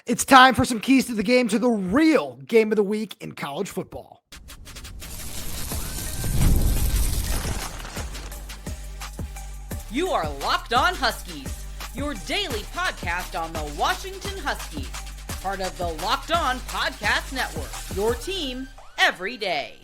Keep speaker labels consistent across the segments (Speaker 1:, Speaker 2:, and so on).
Speaker 1: It's time for some keys to the game, to the real game of the week in college football.
Speaker 2: You are Locked On Huskies, your daily podcast on the Washington Huskies, part of the Locked On Podcast Network, your team every day.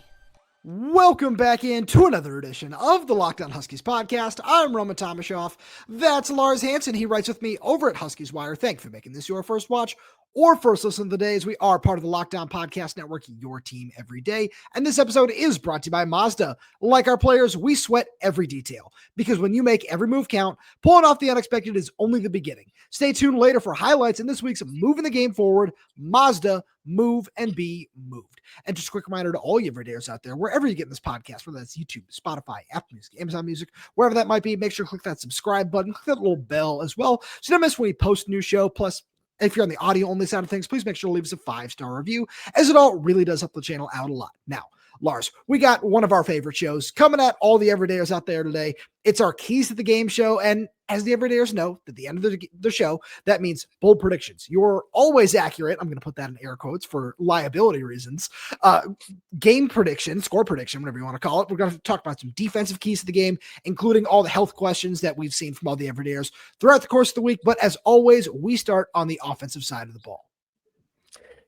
Speaker 1: Welcome back into another edition of the Locked On Huskies podcast. I'm Roman Tomashoff. That's Lars Hanson. He writes with me over at Huskies Wire. Thank you for making this your first watch or first listen of the day, as we are part of the Locked On Podcast Network, your team every day. And this episode is brought to you by Mazda. Like our players, we sweat every detail, because when you make every move count, pulling off the unexpected is only the beginning. Stay tuned later for highlights in this week's Moving the Game Forward. Mazda, move and be moved. And just a quick reminder to all you everydayers out there, wherever you get this podcast, whether that's YouTube, Spotify, Apple Music, Amazon Music, wherever that might be, make sure to click that subscribe button, click that little bell as well, so you don't miss when we post a new show. Plus, if you're on the audio only side of things, please make sure to leave us a 5-star review, as it all really does help the channel out a lot. Now, Lars, we got one of our favorite shows coming at all the everydayers out there today. It's our Keys to the Game show, and as the everydayers know, at the end of the show, that means bold predictions. You're always accurate. I'm going to put that in air quotes for liability reasons. Game prediction, score prediction, whatever you want to call it. We're going to talk about some defensive keys to the game, including all the health questions that we've seen from all the everydayers throughout the course of the week. But as always, we start on the offensive side of the ball.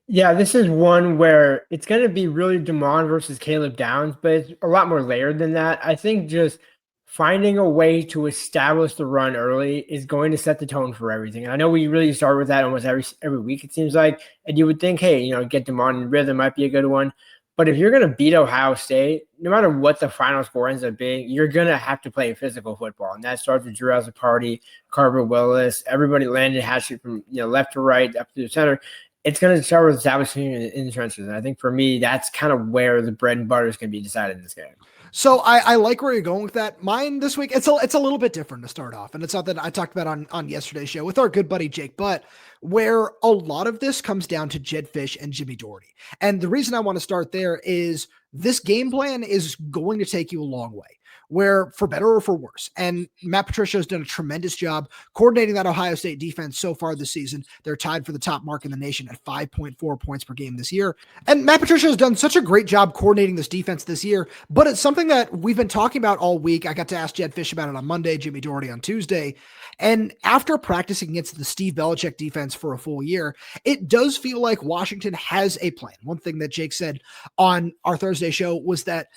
Speaker 3: Yeah, this is one where it's going to be really Damon versus Caleb Downs, but it's a lot more layered than that. I think just finding a way to establish the run early is going to set the tone for everything. And I know we really start with that almost every week, it seems like. And you would think, hey, get Damon in rhythm might be a good one. But if you're going to beat Ohio State, no matter what the final score ends up being, you're going to have to play physical football. And that starts with Drew Party, Carver Willis, everybody landing hatchet from left to right, up to the center. It's going to start with establishing in the trenches. And I think for me, that's kind of where the bread and butter is going to be decided in this game.
Speaker 1: So I like where you're going with that. Mine this week, it's a little bit different to start off. And it's something I talked about on yesterday's show with our good buddy Jake Butt, where a lot of this comes down to Jedd Fisch and Jimmy Doherty. And the reason I want to start there is this game plan is going to take you a long way, where for better or for worse. And Matt Patricia has done a tremendous job coordinating that Ohio State defense so far this season. They're tied for the top mark in the nation at 5.4 points per game this year. And Matt Patricia has done such a great job coordinating this defense this year, but it's something that we've been talking about all week. I got to ask Jedd Fisch about it on Monday, Jimmy Doherty on Tuesday. And after practicing against the Steve Belichick defense for a full year, it does feel like Washington has a plan. One thing that Jake said on our Thursday show was that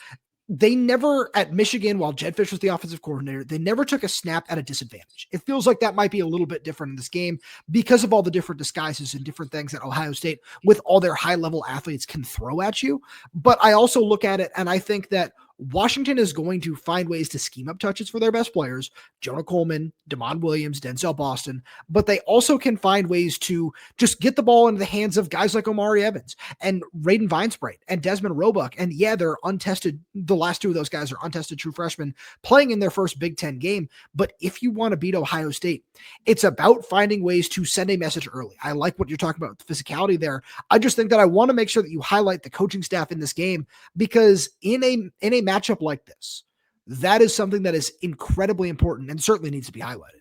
Speaker 1: they never, at Michigan, while Jedd Fisch was the offensive coordinator, they never took a snap at a disadvantage. It feels like that might be a little bit different in this game because of all the different disguises and different things that Ohio State, with all their high-level athletes, can throw at you. But I also look at it, and I think that Washington is going to find ways to scheme up touches for their best players, Jonah Coleman, Damon Williams, Denzel Boston, but they also can find ways to just get the ball into the hands of guys like Omari Evans and Raiden Vinesprate and Desmond Roebuck. And yeah, they're untested. The last two of those guys are untested true freshmen playing in their first Big Ten game. But if you want to beat Ohio State, it's about finding ways to send a message early. I like what you're talking about with the physicality there. I just think that I want to make sure that you highlight the coaching staff in this game, because in a matchup like this, that is something that is incredibly important and certainly needs to be highlighted.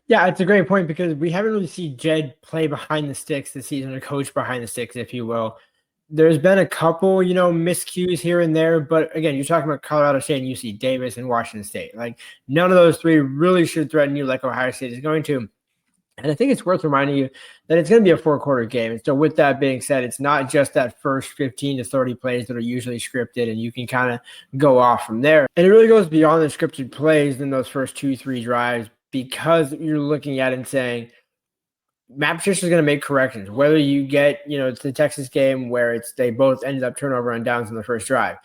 Speaker 3: Yeah, it's a great point, because we haven't really seen Jedd play behind the sticks this season, or coach behind the sticks, if you will. There's been a couple, miscues here and there, but again, you're talking about Colorado State and UC Davis and Washington State. Like, none of those three really should threaten you like Ohio State is going to. And I think it's worth reminding you that it's going to be a 4-quarter game. And so with that being said, it's not just that first 15 to 30 plays that are usually scripted, and you can kind of go off from there. And it really goes beyond the scripted plays in those first 2-3 drives, because you're looking at it and saying, Matt Patricia is going to make corrections. Whether you get, it's the Texas game where they both ended up turnover and downs in the first drive.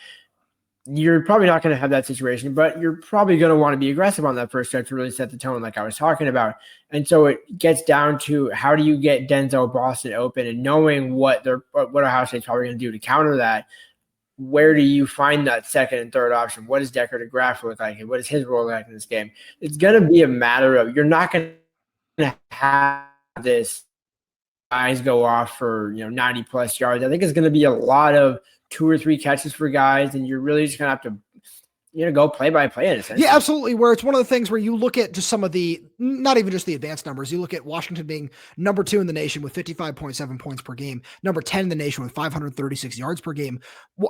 Speaker 3: You're probably not going to have that situation, but you're probably going to want to be aggressive on that first drive to really set the tone, like I was talking about. And so it gets down to, how do you get Denzel Boston open, and knowing what Ohio State's probably going to do to counter that. Where do you find that second and third option? What does Decker DeGraff look like? And what is his role like in this game? It's going to be a matter of, you're not going to have this guys go off for 90 plus yards. I think it's going to be a lot of 2 or 3 catches for guys, and you're really just going to have to go play by play in a sense.
Speaker 1: Yeah, absolutely. Where it's one of the things where you look at just some of the, not even just the advanced numbers, you look at Washington being number 2 in the nation with 55.7 points per game, number 10 in the nation with 536 yards per game.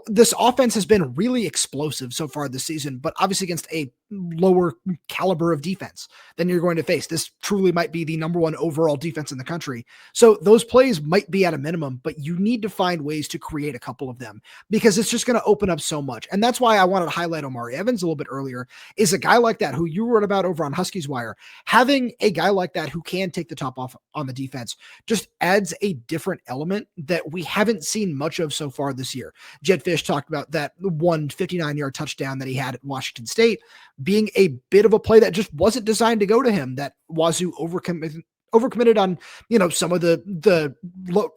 Speaker 1: This offense has been really explosive so far this season, but obviously against a lower caliber of defense than you're going to face. This truly might be the number 1 overall defense in the country. So those plays might be at a minimum, but you need to find ways to create a couple of them because it's just going to open up so much. And that's why I wanted to highlight Omari Evans a little bit earlier, is a guy like that who you wrote about over on Huskies Wire. Having a guy like that who can take the top off on the defense just adds a different element that we haven't seen much of so far this year. Jedd Fisch talked about that 159-yard touchdown that he had at Washington State being a bit of a play that just wasn't designed to go to him, that Wazoo overcommitted on, some of the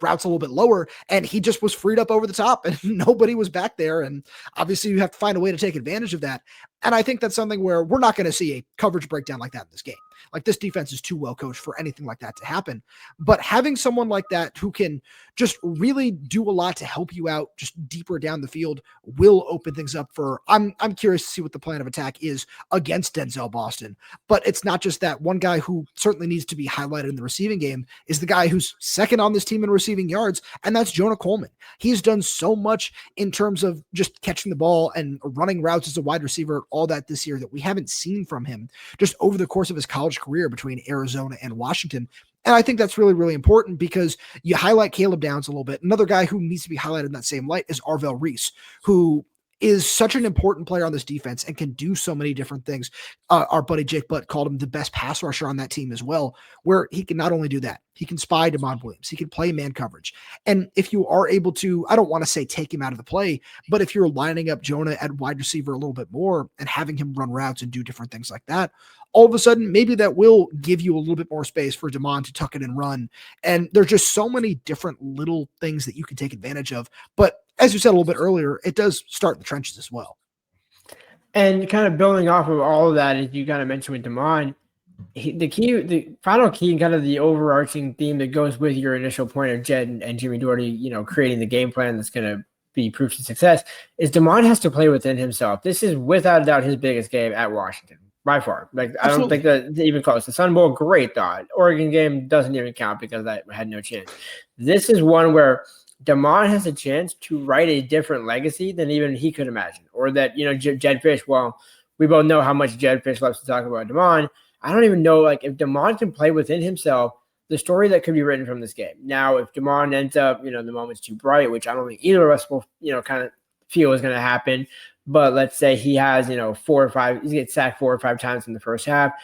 Speaker 1: routes a little bit lower, and he just was freed up over the top and nobody was back there. And obviously you have to find a way to take advantage of that. And I think that's something where we're not going to see a coverage breakdown like that in this game. Like, this defense is too well coached for anything like that to happen. But having someone like that who can just really do a lot to help you out just deeper down the field will open things up for, I'm curious to see what the plan of attack is against Denzel Boston. But it's not just that. One guy who certainly needs to be highlighted in the receiving game is the guy who's second on this team in receiving yards, and that's Jonah Coleman. He's done so much in terms of just catching the ball and running routes as a wide receiver, all that this year that we haven't seen from him just over the course of his college career between Arizona and Washington. And I think that's really, really important because you highlight Caleb Downs a little bit. Another guy who needs to be highlighted in that same light is Arvell Reese, who is such an important player on this defense and can do so many different things. Our buddy Jake Butt called him the best pass rusher on that team as well, where he can not only do that, he can spy Demond Williams, he can play man coverage. And if you are able to, I don't want to say take him out of the play, but if you're lining up Jonah at wide receiver a little bit more and having him run routes and do different things like that, all of a sudden, maybe that will give you a little bit more space for Demond to tuck it and run. And there's just so many different little things that you can take advantage of. But as you said a little bit earlier, it does start in the trenches as well.
Speaker 3: And kind of building off of all of that, as you kind of mentioned with Demond, the final key and kind of the overarching theme that goes with your initial point of Jed and Jimmy Doherty, creating the game plan that's going to be proof of success, is Demond has to play within himself. This is without a doubt his biggest game at Washington. By far. I don't think that even close. The Sun Bowl, great thought. Oregon game doesn't even count because that had no chance. This is one where Demond has a chance to write a different legacy than even he could imagine. Or that, Jedd Fisch, well, we both know how much Jedd Fisch loves to talk about Demond. I don't even know, if Demond can play within himself, the story that could be written from this game. Now, if Demond ends up, the moment's too bright, which I don't think either of us will, kind of feel is going to happen. But let's say he has, 4 or 5, he gets sacked 4 or 5 times in the first half.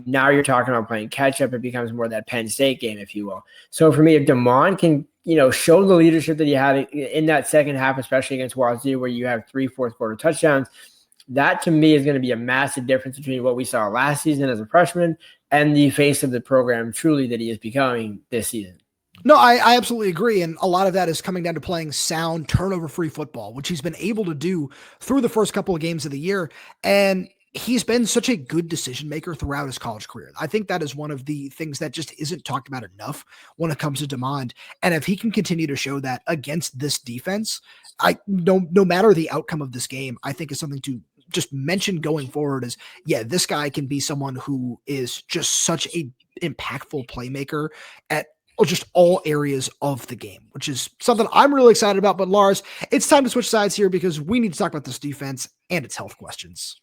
Speaker 3: Now you're talking about playing catch up. It becomes more that Penn State game, if you will. So for me, if Demond can, show the leadership that he had in that second half, especially against Wazoo, where you have 3 fourth quarter touchdowns, that to me is going to be a massive difference between what we saw last season as a freshman and the face of the program truly that he is becoming this season.
Speaker 1: No, I absolutely agree. And a lot of that is coming down to playing sound, turnover-free football, which he's been able to do through the first couple of games of the year. And he's been such a good decision maker throughout his college career. I think that is one of the things that just isn't talked about enough when it comes to Demond. And if he can continue to show that against this defense, no matter the outcome of this game, I think is something to just mention going forward is, this guy can be someone who is just such a impactful playmaker at just all areas of the game, which is something I'm really excited about. But Lars, it's time to switch sides here because we need to talk about this defense and its health questions.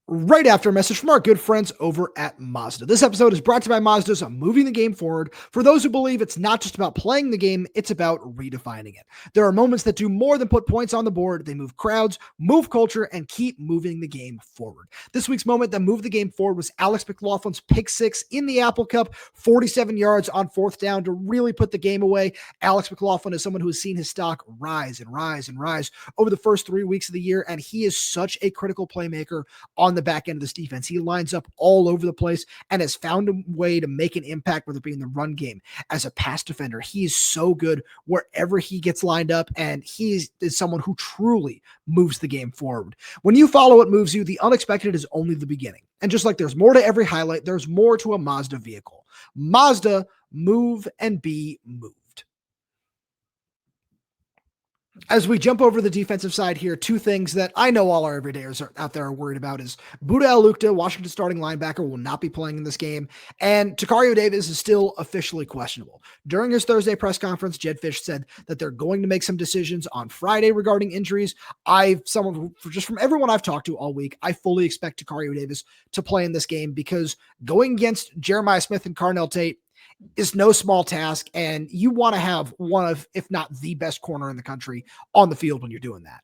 Speaker 1: Right after a message from our good friends over at Mazda. This episode is brought to you by Mazda's Moving the Game Forward. For those who believe it's not just about playing the game, it's about redefining it. There are moments that do more than put points on the board. They move crowds, move culture, and keep moving the game forward. This week's moment that moved the game forward was Alex McLaughlin's pick 6 in the Apple Cup, 47 yards on 4th down to really put the game away. Alex McLaughlin is someone who has seen his stock rise and rise and rise over the first 3 weeks of the year, and he is such a critical playmaker on the back end of this defense. He lines up all over the place and has found a way to make an impact, whether it be in the run game, as a pass defender. He is so good wherever he gets lined up, and he is someone who truly moves the game forward. When you follow what moves you, the unexpected is only the beginning. And just like there's more to every highlight, there's more to a Mazda vehicle. Mazda, move and be moved. As we jump over the defensive side here, two things that I know all our everydayers out there are worried about is Buddah Al-Uqdah, Washington starting linebacker, will not be playing in this game, and Tacario Davis is still officially questionable. During his Thursday press conference, Jedd Fisch said that they're going to make some decisions on Friday regarding injuries. Just from everyone I've talked to all week, I fully expect Tacario Davis to play in this game because going against Jeremiah Smith and Carnell Tate is no small task, and you want to have one of, if not the best corner in the country on the field when you're doing that.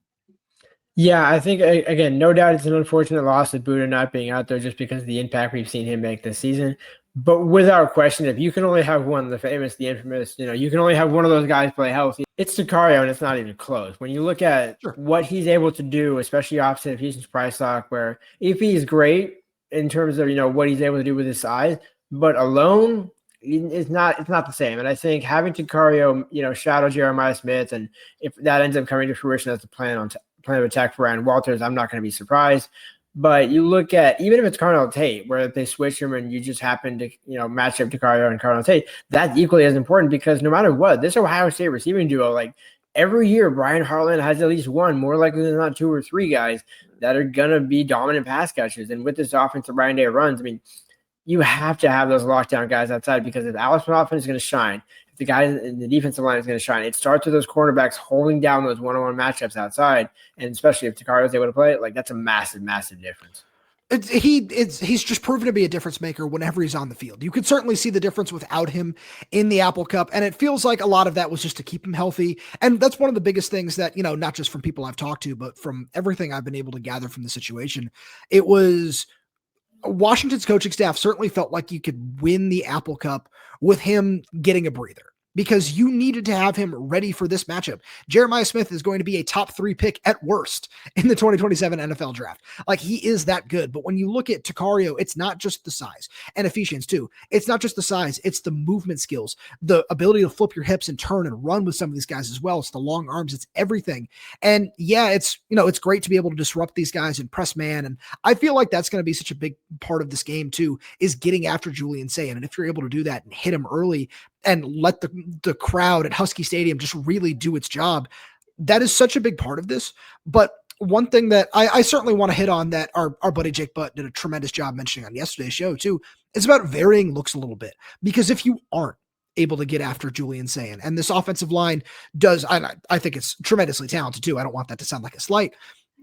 Speaker 3: Yeah, I think, again, no doubt it's an unfortunate loss of Buddah not being out there just because of the impact we've seen him make this season. But without question, if you can only have one, the infamous, you can only have one of those guys play healthy, it's Tacario, and it's not even close. When you look at what he's able to do, especially opposite of Houston's price lock, where if he's great in terms of, what he's able to do with his size, but alone, it's not the same. And I think having Tacario, shadow Jeremiah Smith, and if that ends up coming to fruition as the plan of attack for Ryan Walters, I'm not going to be surprised. But you look at, even if it's Carnell Tate, where they switch him and you just happen to, match up Tacario and Carnell Tate, that's equally as important because no matter what, this Ohio State receiving duo, like every year, Brian Hartland has at least one, more likely than not two or three guys that are going to be dominant pass catchers. And with this offense that Ryan Day runs, you have to have those lockdown guys outside because if Alex Moffin is going to shine, if the guy in the defensive line is going to shine, it starts with those cornerbacks holding down those one-on-one matchups outside, and especially if Tacario is able to play it, that's a massive, massive difference.
Speaker 1: He's just proven to be a difference maker whenever he's on the field. You could certainly see the difference without him in the Apple Cup, and it feels like a lot of that was just to keep him healthy. And that's one of the biggest things that, not just from people I've talked to, but from everything I've been able to gather from the situation, it was Washington's coaching staff certainly felt like you could win the Apple Cup with him getting a breather because you needed to have him ready for this matchup. Jeremiah Smith is going to be a top 3 pick at worst in the 2027 NFL draft. He is that good. But when you look at Tacario, it's not just the size, and Ephesians too. It's not just the size, it's the movement skills, the ability to flip your hips and turn and run with some of these guys as well. It's the long arms, it's everything. And yeah, it's great to be able to disrupt these guys and press man. And I feel like that's going to be such a big part of this game too, is getting after Julian Sayin. And if you're able to do that and hit him early and let the crowd at Husky Stadium just really do its job, that is such a big part of this. But one thing that I certainly want to hit on that our buddy Jake Butt did a tremendous job mentioning on yesterday's show too, is about varying looks a little bit. Because if you aren't able to get after Julian Sayin, and this offensive line does, I think it's tremendously talented too. I don't want that to sound like a slight.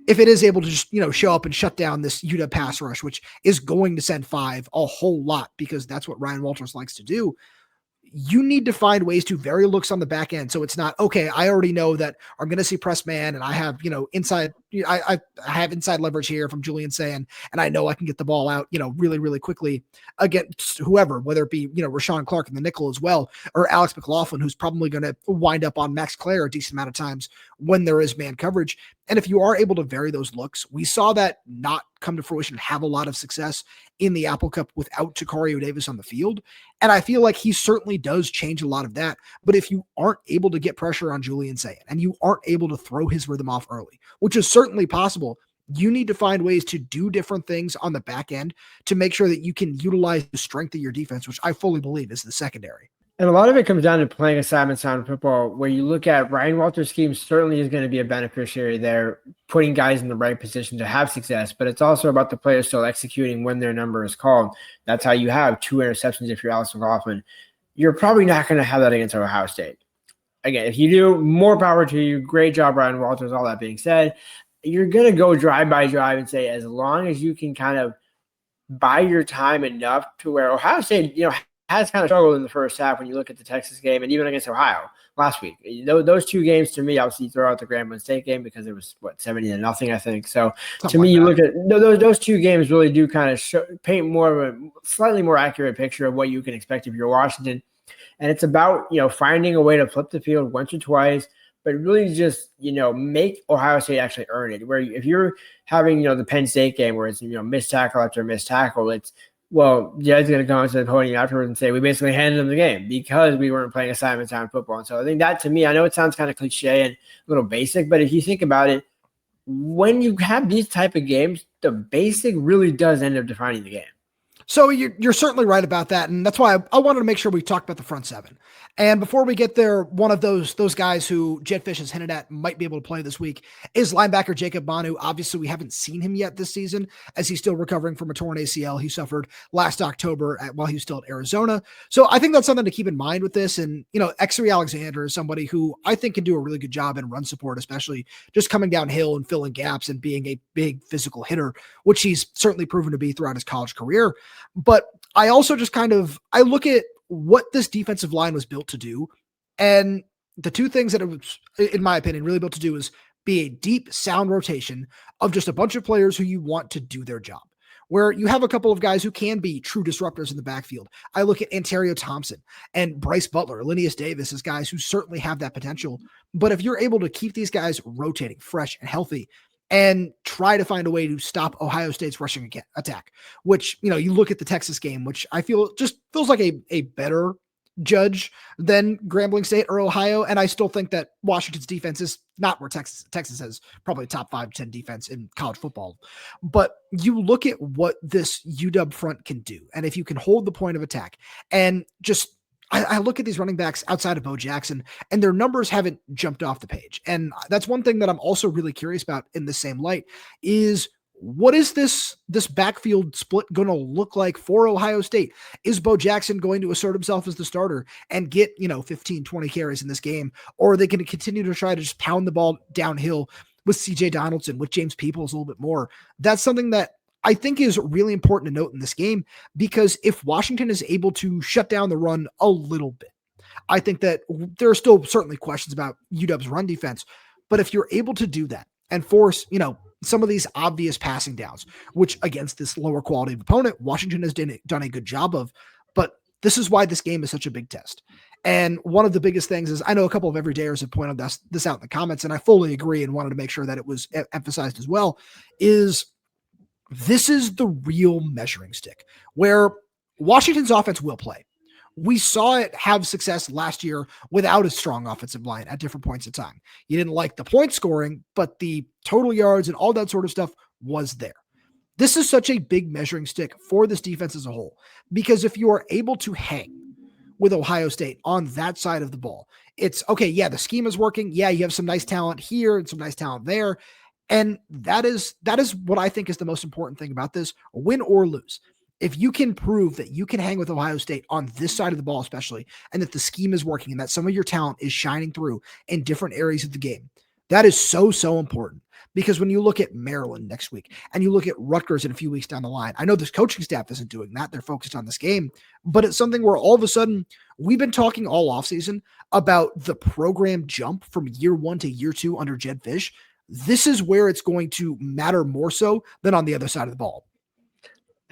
Speaker 1: If it is able to just, show up and shut down this UW pass rush, which is going to send 5 a whole lot because that's what Ryan Walters likes to do, you need to find ways to vary looks on the back end. So it's not, okay, I already know that I'm going to see press man and I have, inside, I have inside leverage here from Julian Sayin, and I know I can get the ball out, really, really quickly against whoever, whether it be, Rashawn Clark in the nickel as well, or Alex McLaughlin, who's probably going to wind up on Max Klare a decent amount of times when there is man coverage. And if you are able to vary those looks, we saw that not come to fruition and have a lot of success in the Apple Cup without Tacario Davis on the field. And I feel like he certainly does change a lot of that. But if you aren't able to get pressure on Julian Sayin and you aren't able to throw his rhythm off early, which is certainly possible, you need to find ways to do different things on the back end to make sure that you can utilize the strength of your defense, which I fully believe is the secondary.
Speaker 3: And a lot of it comes down to playing assignment sound football, where you look at Ryan Walters' scheme certainly is going to be a beneficiary there, putting guys in the right position to have success, but it's also about the players still executing when their number is called. That's how you have 2 interceptions if you're Alex McLaughlin. You're probably not going to have that against Ohio State. Again, if you do, more power to you. Great job, Ryan Walters. All that being said, you're going to go drive by drive and say, as long as you can kind of buy your time enough to where Ohio State, has kind of struggled in the first half when you look at the Texas game and even against Ohio last week. Those 2 games, to me, obviously throw out the Grambling State game because it was, 70-0, I think. So to me, you look at those 2 games really do kind of paint more of a slightly more accurate picture of what you can expect if you're Washington. And it's about, finding a way to flip the field once or twice, but really just, make Ohio State actually earn it. Where if you're having, the Penn State game where it's, missed tackle after missed tackle, it's, well, Jed's going to come to the podium afterwards and say, we basically handed them the game because we weren't playing assignment time football. And so I think that, to me, I know it sounds kind of cliche and a little basic, but if you think about it, when you have these type of games, the basic really does end up defining the game.
Speaker 1: So you're certainly right about that, and that's why I wanted to make sure we talked about the front seven. And before we get there, one of those guys who Jedd Fisch has hinted at might be able to play this week is linebacker Jacob Manu. Obviously, we haven't seen him yet this season as he's still recovering from a torn ACL he suffered last October while he was still at Arizona. So I think that's something to keep in mind with this. And, Exery Alexander is somebody who I think can do a really good job in run support, especially just coming downhill and filling gaps and being a big physical hitter, which he's certainly proven to be throughout his college career. But I also just I look at what this defensive line was built to do. And the two things that it was, in my opinion, really built to do is be a deep, sound rotation of just a bunch of players who you want to do their job, where you have a couple of guys who can be true disruptors in the backfield. I look at Ontario Thompson and Bryce Butler, Linneus Davis as guys who certainly have that potential. But if you're able to keep these guys rotating, fresh and healthy, and try to find a way to stop Ohio State's rushing attack, which, you look at the Texas game, which I feel just feels like a better judge than Grambling State or Ohio. And I still think that Washington's defense is not where Texas has probably top 5-10 defense in college football. But you look at what this UW front can do. And if you can hold the point of attack and just, I look at these running backs outside of Bo Jackson and their numbers haven't jumped off the page. And that's one thing that I'm also really curious about in the same light is what is this backfield split going to look like for Ohio State? Is Bo Jackson going to assert himself as the starter and get, 15, 20 carries in this game? Or are they going to continue to try to just pound the ball downhill with CJ Donaldson, with James Peoples a little bit more? That's something that I think is really important to note in this game, because if Washington is able to shut down the run a little bit, I think that there are still certainly questions about UW's run defense, but if you're able to do that and force, some of these obvious passing downs, which against this lower quality of opponent, Washington has done a good job of, but this is why this game is such a big test. And one of the biggest things is, I know a couple of everydayers have pointed this out in the comments, and I fully agree and wanted to make sure that it was emphasized as well, is this is the real measuring stick where Washington's offense will play. We saw it have success last year without a strong offensive line at different points in time. You didn't like the point scoring, but the total yards and all that sort of stuff was there. This is such a big measuring stick for this defense as a whole, because if you are able to hang with Ohio State on that side of the ball, it's okay. Yeah, the scheme is working. Yeah, you have some nice talent here and some nice talent there. And that is what I think is the most important thing about this, win or lose. If you can prove that you can hang with Ohio State on this side of the ball, especially, and that the scheme is working and that some of your talent is shining through in different areas of the game, that is so, so important. Because when you look at Maryland next week and you look at Rutgers in a few weeks down the line, I know this coaching staff isn't doing that. They're focused on this game, but it's something where all of a sudden we've been talking all offseason about the program jump from year 1 to year 2 under Jedd Fisch. This is where it's going to matter more so than on the other side of the ball.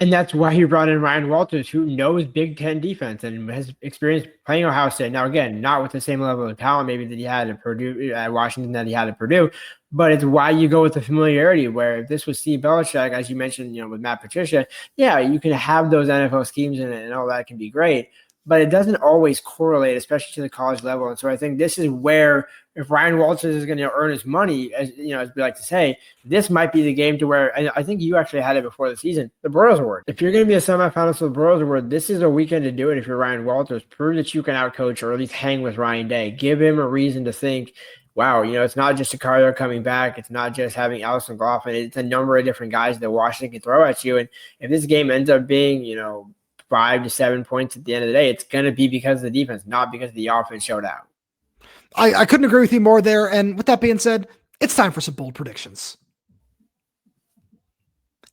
Speaker 3: And that's why he brought in Ryan Walters, who knows Big Ten defense and has experience playing Ohio State. Now, again, not with the same level of talent maybe that he had at Purdue, at Washington that he had at Purdue, but it's why you go with the familiarity, where if this was Steve Belichick, as you mentioned, with Matt Patricia, yeah, you can have those NFL schemes and all that can be great, but it doesn't always correlate, especially to the college level. And so I think this is where, if Ryan Walters is going to earn his money, as we like to say, this might be the game to where, and I think you actually had it before the season, the Broyles Award. If you're going to be a semifinalist for the Broyles Award, this is a weekend to do it. If you're Ryan Walters, prove that you can outcoach or at least hang with Ryan Day. Give him a reason to think, wow, it's not just Tacario coming back. It's not just having Allison Goffin. It's a number of different guys that Washington can throw at you. And if this game ends up being, 5 to 7 points at the end of the day, it's going to be because of the defense, not because of the offense showed out.
Speaker 1: I couldn't agree with you more there. And with that being said, it's time for some bold predictions.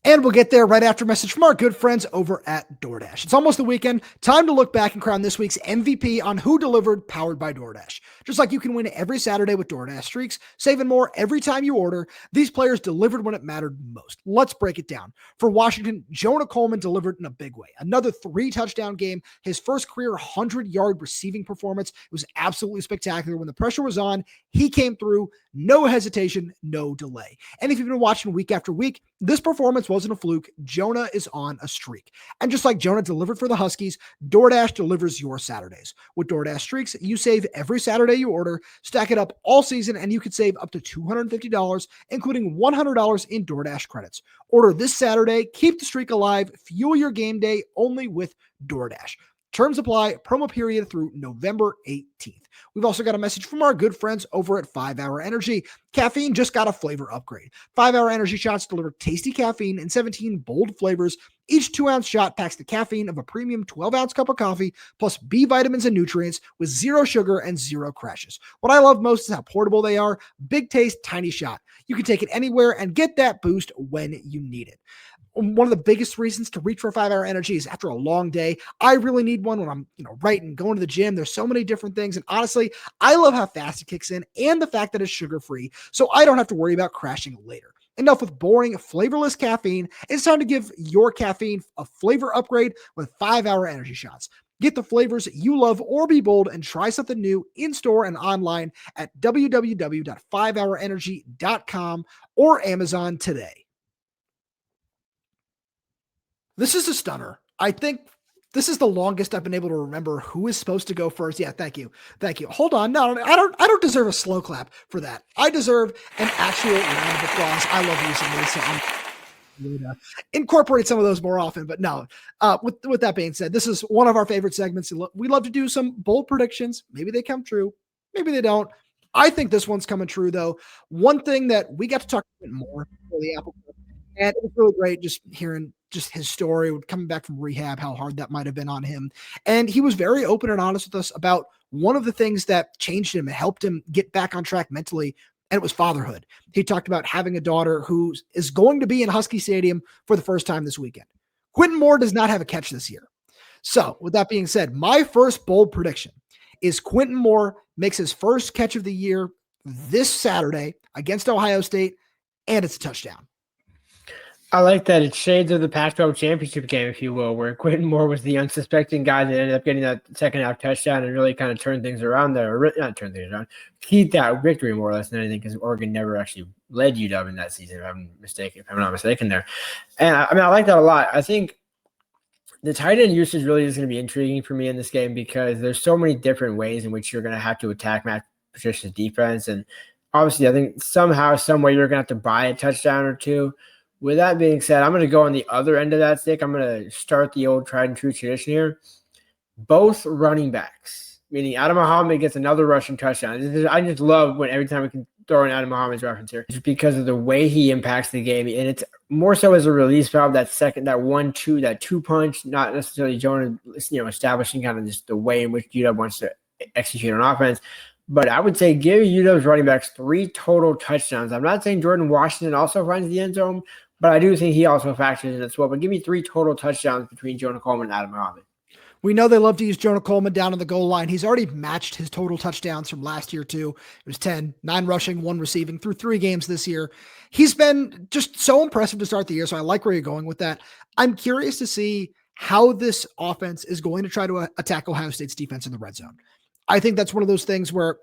Speaker 1: And we'll get there right after a message from our good friends over at DoorDash. It's almost the weekend. Time to look back and crown this week's MVP on Who Delivered, powered by DoorDash. Just like you can win every Saturday with DoorDash Streaks, saving more every time you order, these players delivered when it mattered most. Let's break it down. For Washington, Jonah Coleman delivered in a big way. Another 3-touchdown game, his first career 100-yard receiving performance. It was absolutely spectacular. When the pressure was on, he came through, no hesitation, no delay. And if you've been watching week after week, this performance wasn't a fluke. Jonah is on a streak. And just like Jonah delivered for the Huskies, DoorDash delivers your Saturdays. With DoorDash Streaks, you save every Saturday you order, stack it up all season, and you could save up to $250, including $100 in DoorDash credits. Order this Saturday, keep the streak alive, fuel your game day only with DoorDash. Terms apply, promo period through November 18th. We've also got a message from our good friends over at 5 Hour Energy. Caffeine just got a flavor upgrade. 5 Hour Energy shots deliver tasty caffeine in 17 bold flavors. Each 2-ounce shot packs the caffeine of a premium 12-ounce cup of coffee, plus B vitamins and nutrients with 0 sugar and 0 crashes. What I love most is how portable they are. Big taste, tiny shot. You can take it anywhere and get that boost when you need it. One of the biggest reasons to reach for 5 Hour Energy is after a long day. I really need one when I'm, writing, going to the gym. There's so many different things. And honestly, I love how fast it kicks in and the fact that it's sugar-free, so I don't have to worry about crashing later. Enough with boring, flavorless caffeine. It's time to give your caffeine a flavor upgrade with 5 Hour Energy shots. Get the flavors you love or be bold and try something new in-store and online at www.5hourenergy.com or Amazon today. This is a stunner. I think this is the longest I've been able to remember who is supposed to go first. Yeah, thank you. Thank you. Hold on. No, I don't deserve a slow clap for that. I deserve an actual round of applause. I love using these, so I'm going to incorporate some of those more often. But no, with that being said, this is one of our favorite segments. We love to do some bold predictions. Maybe they come true. Maybe they don't. I think this one's coming true, though. One thing that we got to talk about more for the Apple Cup, and it was really great just hearing just his story coming back from rehab, how hard that might have been on him. And he was very open and honest with us about one of the things that changed him and helped him get back on track mentally, and it was fatherhood. He talked about having a daughter who is going to be in Husky Stadium for the first time this weekend. Quinten Moore does not have a catch this year. So with that being said, my first bold prediction is Quinten Moore makes his first catch of the year this Saturday against Ohio State, and it's a touchdown.
Speaker 3: I like that. It's shades of the Pac-12 championship game, if you will, where Quinten Moore was the unsuspecting guy that ended up getting that second half touchdown and really kind of turned things around there. Or not turn things around, keep that victory more or less than anything, because Oregon never actually led UW in that season, if I'm not mistaken there. And I like that a lot. I think the tight end usage really is going to be intriguing for me in this game, because there's so many different ways in which you're going to have to attack Matt Patricia's defense. And obviously, I think somehow, some way, you're going to have to buy a touchdown or two. With that being said, I'm going to go on the other end of that stick. I'm going to start the old tried and true tradition here. Both running backs, meaning Adam Muhammad gets another rushing touchdown. I just love when every time we can throw in Adam Muhammad's reference here, just because of the way he impacts the game. And it's more so as a release valve, that 1-2, that 2-punch, not necessarily Jonah, establishing kind of just the way in which UW wants to execute on offense. But I would say give UW's running backs 3 total touchdowns. I'm not saying Jordan Washington also finds the end zone, but I do think he also factors in as well. But give me 3 total touchdowns between Jonah Coleman and Adam Muhammad.
Speaker 1: We know they love to use Jonah Coleman down on the goal line. He's already matched his total touchdowns from last year, too. It was 10, 9 rushing, 1 receiving through 3 games this year. He's been just so impressive to start the year, so I like where you're going with that. I'm curious to see how this offense is going to try to attack Ohio State's defense in the red zone. I think that's one of those things where,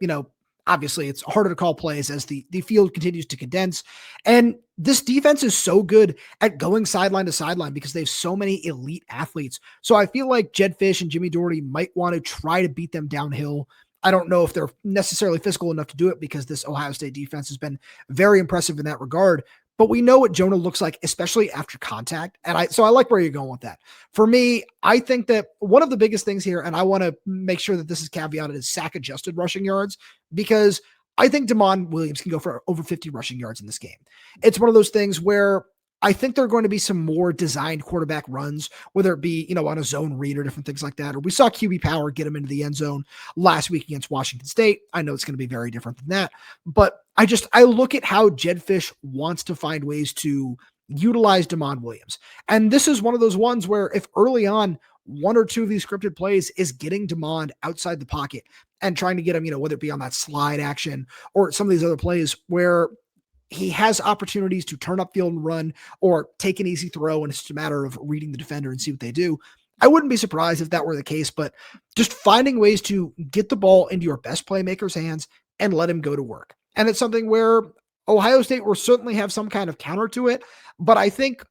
Speaker 1: obviously it's harder to call plays as the field continues to condense. And this defense is so good at going sideline to sideline because they have so many elite athletes. So I feel like Jedd Fisch and Jimmy Doherty might want to try to beat them downhill. I don't know if they're necessarily physical enough to do it, because this Ohio State defense has been very impressive in that regard. But we know what Jonah looks like, especially after contact. And so I like where you're going with that. For me, I think that one of the biggest things here, and I want to make sure that this is caveated, is sack adjusted rushing yards, because I think Damon Williams can go for over 50 rushing yards in this game. It's one of those things where I think there are going to be some more designed quarterback runs, whether it be, on a zone read or different things like that. Or we saw QB Power get him into the end zone last week against Washington State. I know it's going to be very different than that, but I look at how Jedd Fisch wants to find ways to utilize Damon Williams. And this is one of those ones where if early on, 1 or 2 of these scripted plays is getting Damon outside the pocket and trying to get him, whether it be on that slide action or some of these other plays where he has opportunities to turn upfield and run or take an easy throw, and it's just a matter of reading the defender and see what they do. I wouldn't be surprised if that were the case, but just finding ways to get the ball into your best playmaker's hands and let him go to work. And it's something where Ohio State will certainly have some kind of counter to it, but I think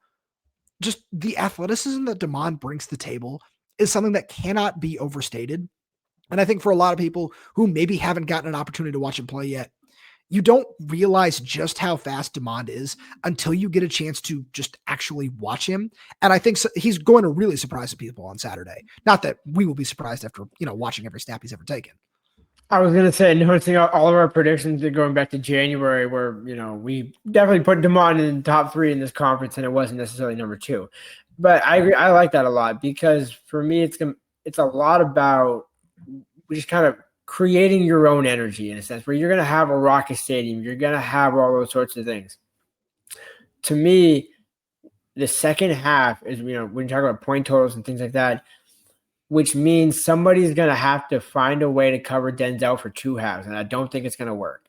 Speaker 1: just the athleticism that Demond brings to the table is something that cannot be overstated. And I think for a lot of people who maybe haven't gotten an opportunity to watch him play yet, you don't realize just how fast Demond is until you get a chance to just actually watch him. And I think he's going to really surprise people on Saturday. Not that we will be surprised after, watching every snap he's ever taken.
Speaker 3: I was going to say, noticing all of our predictions going back to January where, we definitely put Demond in the top 3 in this conference and it wasn't necessarily number 2. But I agree. I like that a lot because for me, it's a lot about just kind of creating your own energy in a sense where you're going to have a raucous stadium. You're going to have all those sorts of things. To me, the second half is, when you talk about point totals and things like that, which means somebody's going to have to find a way to cover Denzel for 2 halves. And I don't think it's going to work.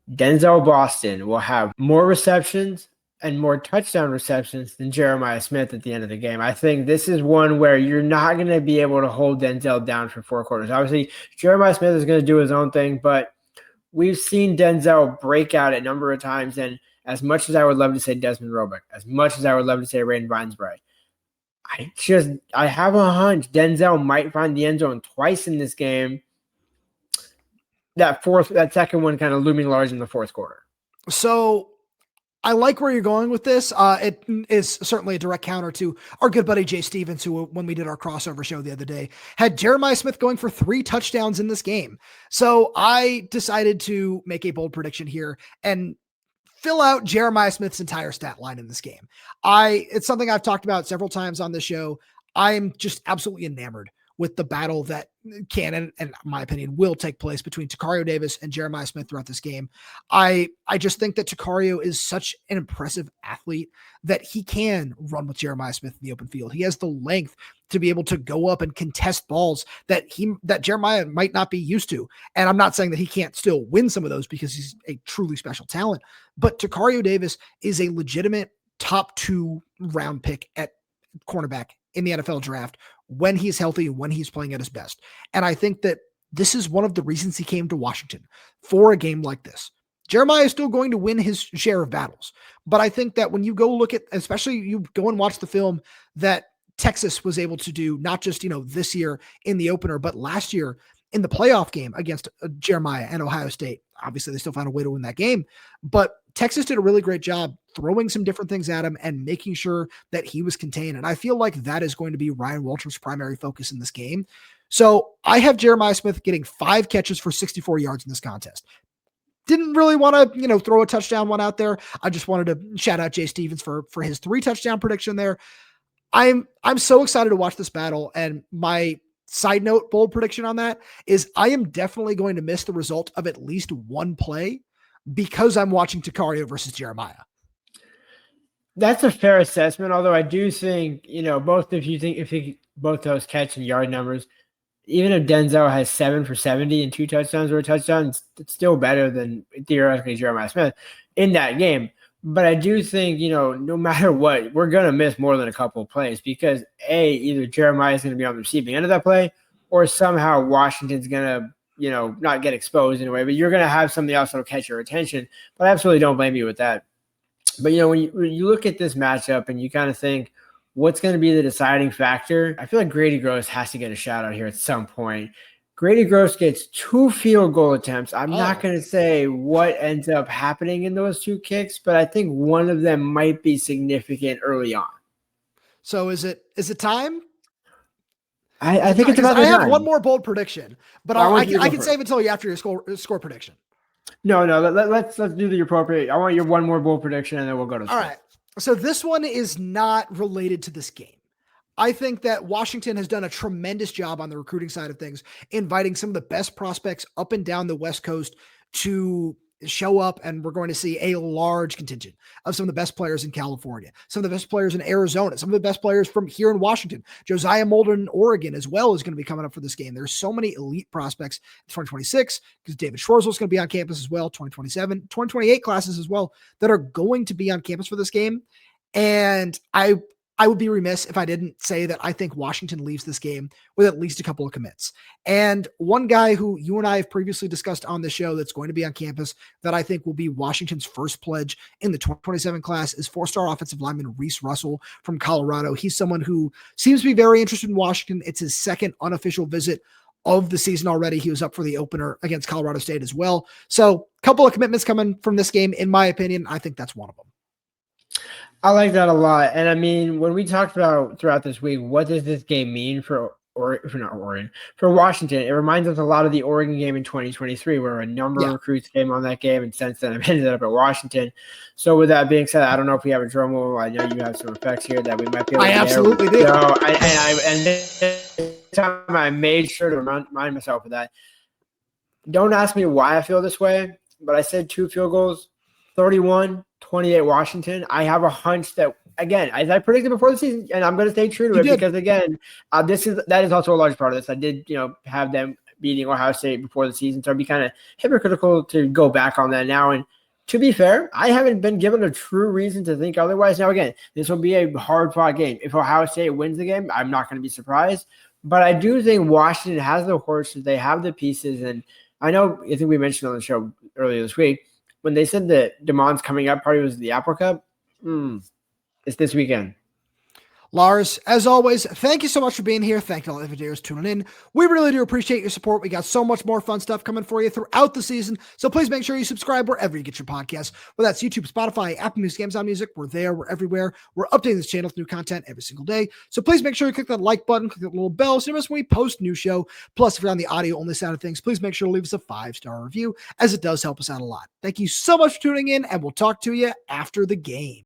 Speaker 3: Denzel Boston will have more receptions and more touchdown receptions than Jeremiah Smith at the end of the game. I think this is one where you're not going to be able to hold Denzel down for 4 quarters. Obviously, Jeremiah Smith is going to do his own thing, but we've seen Denzel break out a number of times. And as much as I would love to say Desmond Roebuck, as much as I would love to say Raiden Vinesbright, I have a hunch Denzel might find the end zone twice in this game. That second one kind of looming large in the fourth quarter.
Speaker 1: So I like where you're going with this. It is certainly a direct counter to our good buddy Jay Stevens, who, when we did our crossover show the other day, had Jeremiah Smith going for 3 touchdowns in this game. So I decided to make a bold prediction here and fill out Jeremiah Smith's entire stat line in this game. It's something I've talked about several times on the show. I'm just absolutely enamored with the battle that can, and in my opinion, will take place between Tacario Davis and Jeremiah Smith throughout this game. I just think that Tacario is such an impressive athlete that he can run with Jeremiah Smith in the open field. He has the length to be able to go up and contest balls that Jeremiah might not be used to. And I'm not saying that he can't still win some of those because he's a truly special talent, but Tacario Davis is a legitimate top 2 round pick at cornerback in the NFL draft when he's healthy, when he's playing at his best. And I think that this is one of the reasons he came to Washington for a game like this. Jeremiah is still going to win his share of battles. But I think that when you go look at, especially you go and watch the film that Texas was able to do, not just, this year in the opener, but last year in the playoff game against Jeremiah and Ohio State. Obviously, they still found a way to win that game, but Texas did a really great job throwing some different things at him and making sure that he was contained. And I feel like that is going to be Ryan Walters' primary focus in this game. So I have Jeremiah Smith getting 5 catches for 64 yards in this contest. Didn't really want to, throw a touchdown one out there. I just wanted to shout out Jay Stevens for his 3 touchdown prediction there. I'm so excited to watch this battle. And my side note, bold prediction on that is I am definitely going to miss the result of at least one play because I'm watching Tacario versus Jeremiah.
Speaker 3: That's a fair assessment. Although I do think, if both those catch and yard numbers, even if Denzel has 7 for 70 and 2 touchdowns or a touchdown, it's still better than theoretically Jeremiah Smith in that game. But I do think, no matter what, we're going to miss more than a couple of plays because either Jeremiah is going to be on the receiving end of that play or somehow Washington's going to, not get exposed in a way, but you're going to have somebody else that'll catch your attention. But I absolutely don't blame you with that. But, when you look at this matchup and you kind of think, what's going to be the deciding factor? I feel like Grady Gross has to get a shout out here at some point. Grady Gross gets 2 field goal attempts. I'm not going to say what ends up happening in those 2 kicks, but I think one of them might be significant early on.
Speaker 1: So is it time?
Speaker 3: I think it's about the
Speaker 1: time. I have
Speaker 3: time.
Speaker 1: one more bold prediction, but I can save it until you after your score prediction.
Speaker 3: No, let's do the appropriate. I want your one more bold prediction, and then we'll go to the
Speaker 1: All right. So this one is not related to this game. I think that Washington has done a tremendous job on the recruiting side of things, inviting some of the best prospects up and down the West Coast to show up, and we're going to see a large contingent of some of the best players in California, some of the best players in Arizona, some of the best players from here in Washington. Josiah Mulder in Oregon as well is going to be coming up for this game. There's so many elite prospects in 2026 because David Schwartzel is going to be on campus as well, 2027, 2028 classes as well that are going to be on campus for this game. And I I would be remiss if I didn't say that I think Washington leaves this game with at least a couple of commits. And one guy who you and I have previously discussed on the show that's going to be on campus that I think will be Washington's first pledge in the 2027 class is 4-star offensive lineman Reese Russell from Colorado. He's someone who seems to be very interested in Washington. It's his second unofficial visit of the season already. He was up for the opener against Colorado State as well. So a couple of commitments coming from this game, in my opinion. I think that's one of them.
Speaker 3: I like that a lot. And I mean, when we talked about throughout this week, what does this game mean for Washington? It reminds us a lot of the Oregon game in 2023, where a number of recruits came on that game, and since then I've ended up at Washington. So with that being said, I don't know if we have a drum roll. I know you have some effects here that we might be able to
Speaker 1: absolutely do.
Speaker 3: And this time I made sure to remind myself of that. Don't ask me why I feel this way, but I said 2 field goals, 31-28 Washington. I have a hunch that, again, as I predicted before the season, and I'm going to stay true to it because, again, that is also a large part of this. I did, have them beating Ohio State before the season, so I'd be kind of hypocritical to go back on that now. And to be fair, I haven't been given a true reason to think otherwise. Now, again, this will be a hard-fought game. If Ohio State wins the game, I'm not going to be surprised. But I do think Washington has the horses. They have the pieces. And I think we mentioned on the show earlier this week, when they said that DeMond's coming up party was the Apple Cup, it's this weekend.
Speaker 1: Lars, as always, thank you so much for being here. Thank you to all the viewers tuning in. We really do appreciate your support. We got so much more fun stuff coming for you throughout the season. So please make sure you subscribe wherever you get your podcasts. Whether that's YouTube, Spotify, Apple Music, Amazon Music, we're there. We're everywhere. We're updating this channel with new content every single day. So please make sure you click that like button, click that little bell so you miss when we post new show. Plus, if you're on the audio only side of things, please make sure to leave us a 5-star review, as it does help us out a lot. Thank you so much for tuning in, and we'll talk to you after the game.